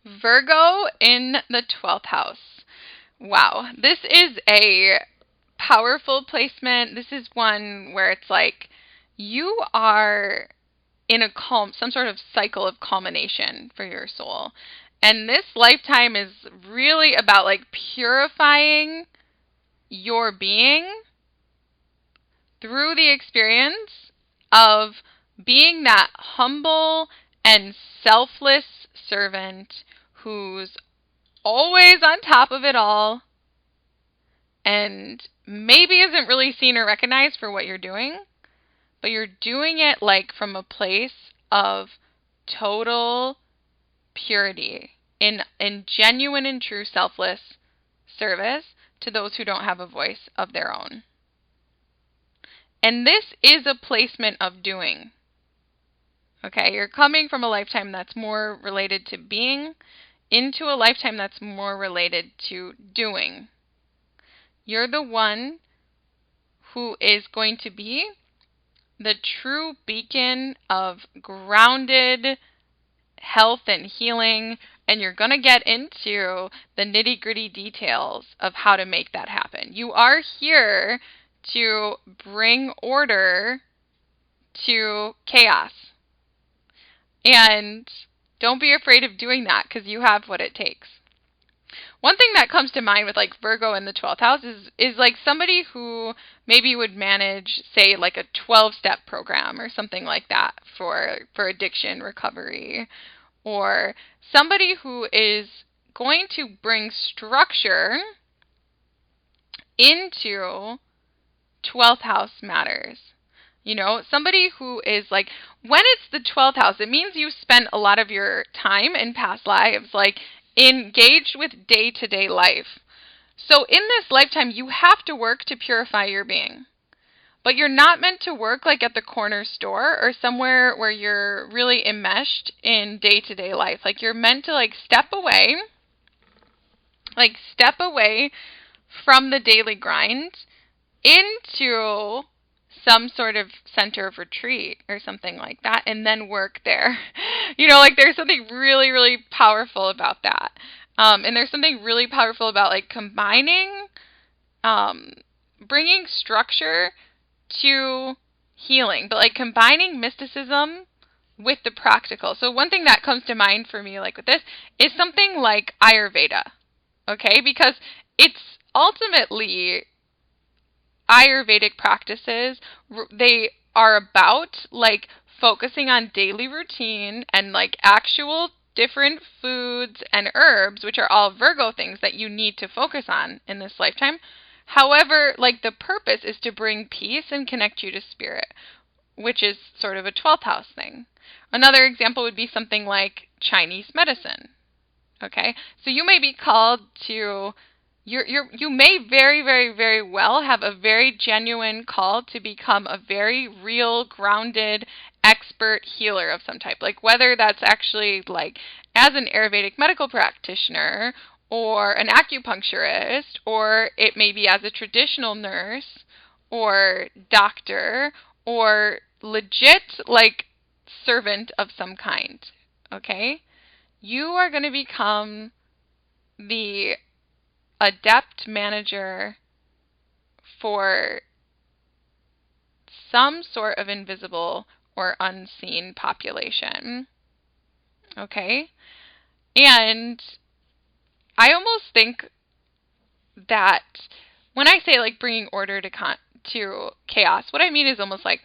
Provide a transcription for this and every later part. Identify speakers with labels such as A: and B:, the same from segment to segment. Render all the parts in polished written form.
A: Virgo in the 12th house. Wow, this is a powerful placement. This is one where it's like you are in some sort of cycle of culmination for your soul. And this lifetime is really about like purifying your being through the experience of being that humble and selfless servant who's always on top of it all and maybe isn't really seen or recognized for what you're doing, but you're doing it like from a place of total purity in genuine and true selfless service to those who don't have a voice of their own. And this is a placement of doing. Okay, you're coming from a lifetime that's more related to being into a lifetime that's more related to doing. You're the one who is going to be the true beacon of grounded health and healing, and you're going to get into the nitty-gritty details of how to make that happen. You are here to bring order to chaos. And don't be afraid of doing that because you have what it takes. One thing that comes to mind with like Virgo in the 12th house is like somebody who maybe would manage, say, like a 12-step program or something like that for addiction recovery, or somebody who is going to bring structure into 12th house matters. You know, somebody who is like, when it's the 12th house, it means you spent a lot of your time in past lives, like, engaged with day-to-day life. So in this lifetime, you have to work to purify your being. But you're not meant to work like at the corner store or somewhere where you're really enmeshed in day-to-day life. Like, you're meant to step away from the daily grind into some sort of center of retreat or something like that, and then work there. You know, like, there's something really, really powerful about that. And there's something really powerful about like combining, bringing structure to healing, but like combining mysticism with the practical. So one thing that comes to mind for me, like with this, is something like Ayurveda. Okay, because it's ultimately Ayurvedic practices, they are about like focusing on daily routine and like actual different foods and herbs, which are all Virgo things that you need to focus on in this lifetime. However, like, the purpose is to bring peace and connect you to spirit, which is sort of a 12th house thing. Another example would be something like Chinese medicine. Okay, so you may be called to you may very, very, very well have a very genuine call to become a very real, grounded, expert healer of some type. Like, whether that's actually like as an Ayurvedic medical practitioner or an acupuncturist, or it may be as a traditional nurse or doctor or legit like servant of some kind. Okay? You are going to become the adept manager for some sort of invisible or unseen population. Okay? And I almost think that when I say like bringing order to chaos, what I mean is almost like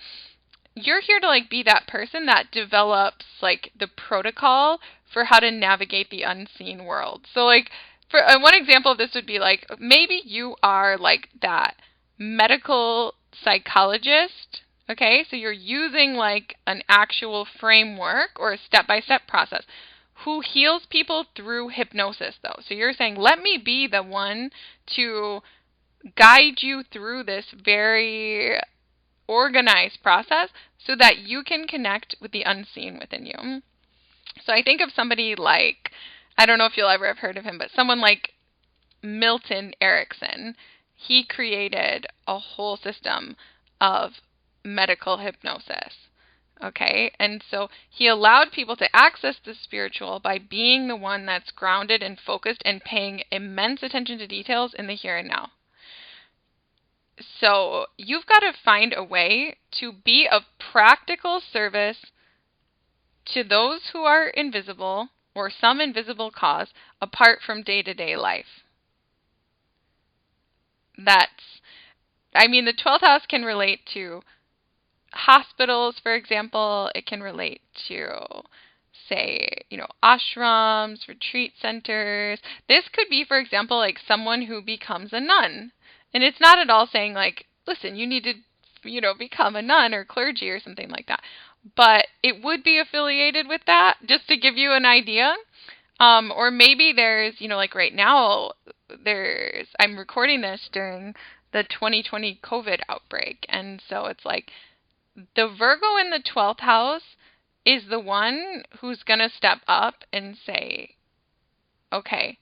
A: you're here to like be that person that develops like the protocol for how to navigate the unseen world. So like, for one example of this would be like, maybe you are like that medical psychologist. Okay, so you're using like an actual framework or a step-by-step process who heals people through hypnosis, though. So you're saying, let me be the one to guide you through this very organized process so that you can connect with the unseen within you. So I think of somebody like, I don't know if you'll ever have heard of him, but someone like Milton Erickson. He created a whole system of medical hypnosis. Okay, and so he allowed people to access the spiritual by being the one that's grounded and focused and paying immense attention to details in the here and now. So you've got to find a way to be of practical service to those who are invisible or some invisible cause apart from day-to-day life. The 12th house can relate to hospitals, for example. It can relate to, say, ashrams, retreat centers. This could be, for example, like someone who becomes a nun. And it's not at all saying, like, listen, you need to, become a nun or clergy or something like that. But it would be affiliated with that, just to give you an idea. Or maybe there's, like right now, I'm recording this during the 2020 COVID outbreak. And so it's like the Virgo in the 12th house is the one who's going to step up and say, okay,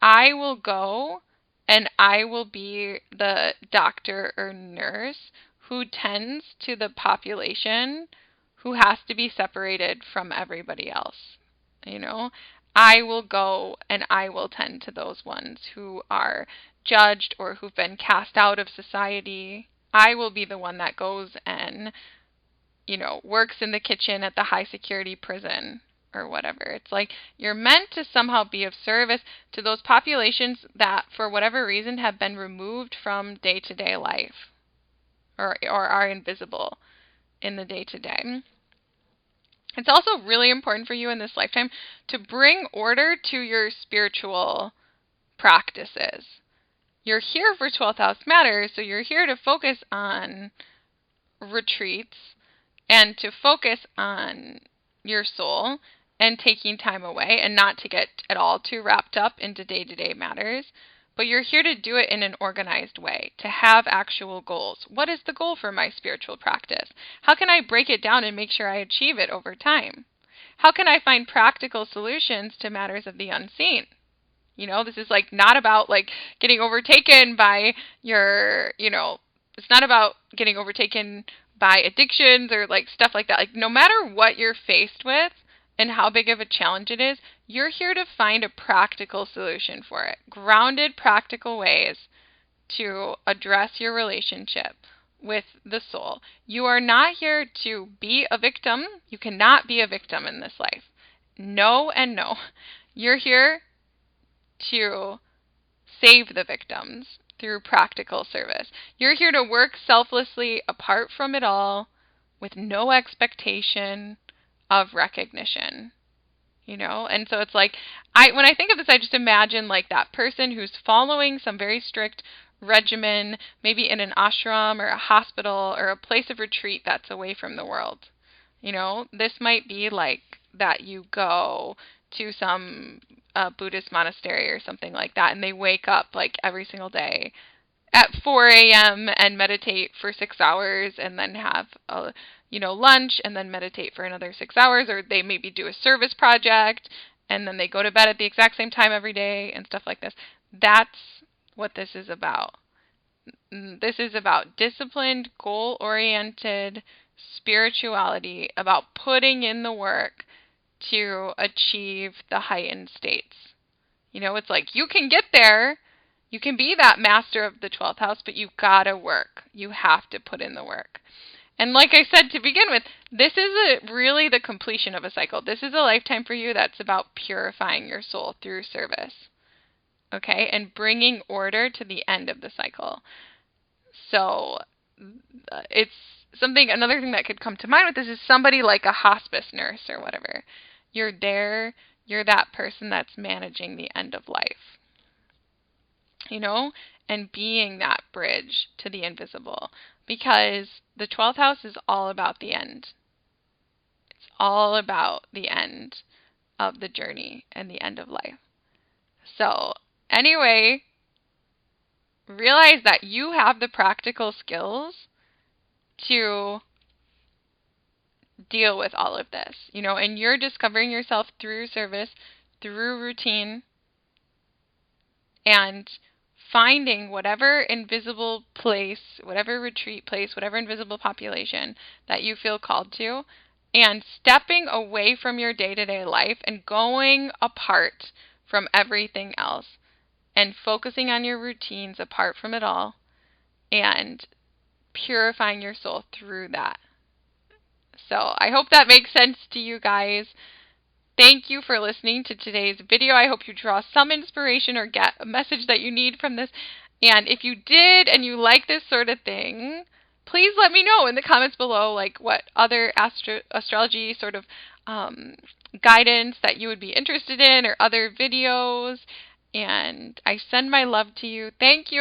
A: I will go and I will be the doctor or nurse who tends to the population who has to be separated from everybody else. I will go and I will tend to those ones who are judged or who've been cast out of society. I will be the one that goes and, works in the kitchen at the high security prison or whatever. It's like you're meant to somehow be of service to those populations that, for whatever reason, have been removed from day-to-day life or are invisible in the day-to-day. It's also really important for you in this lifetime to bring order to your spiritual practices. You're here for 12th house matters, so you're here to focus on retreats and to focus on your soul and taking time away and not to get at all too wrapped up into day-to-day matters. But you're here to do it in an organized way, to have actual goals. What is the goal for my spiritual practice? How can I break it down and make sure I achieve it over time? How can I find practical solutions to matters of the unseen? This is not about getting overtaken by it's not about getting overtaken by addictions or stuff like that. No matter what you're faced with and how big of a challenge it is, you're here to find a practical solution for it. Grounded, practical ways to address your relationship with the soul. You are not here to be a victim. You cannot be a victim in this life. No and no. You're here to save the victims through practical service. You're here to work selflessly apart from it all with no expectation of recognition. And so it's when I think of this, I just imagine that person who's following some very strict regimen, maybe in an ashram or a hospital or a place of retreat that's away from the world. This might be that you go to some Buddhist monastery or something like that, and they wake up every single day at 4 a.m. and meditate for 6 hours and then have lunch and then meditate for another 6 hours, or they maybe do a service project and then they go to bed at the exact same time every day and stuff like this. That's what this is about. This is about disciplined, goal-oriented spirituality, about putting in the work to achieve the heightened states. It's you can get there. You can be that master of the 12th house, but you've got to work. You have to put in the work. And like I said to begin with, this is really the completion of a cycle. This is a lifetime for you that's about purifying your soul through service. Okay? And bringing order to the end of the cycle. So it's another thing that could come to mind with this is somebody like a hospice nurse or whatever. You're there. You're that person that's managing the end of life. And being that bridge to the invisible. Because the 12th house is all about the end. It's all about the end of the journey and the end of life. So, anyway, realize that you have the practical skills to deal with all of this, and you're discovering yourself through service, through routine, and finding whatever invisible place, whatever retreat place, whatever invisible population that you feel called to, and stepping away from your day-to-day life and going apart from everything else and focusing on your routines apart from it all and purifying your soul through that. So I hope that makes sense to you guys. Thank you for listening to today's video. I hope you draw some inspiration or get a message that you need from this. And if you did and you like this sort of thing, please let me know in the comments below, like what other astrology sort of guidance that you would be interested in or other videos. And I send my love to you. Thank you.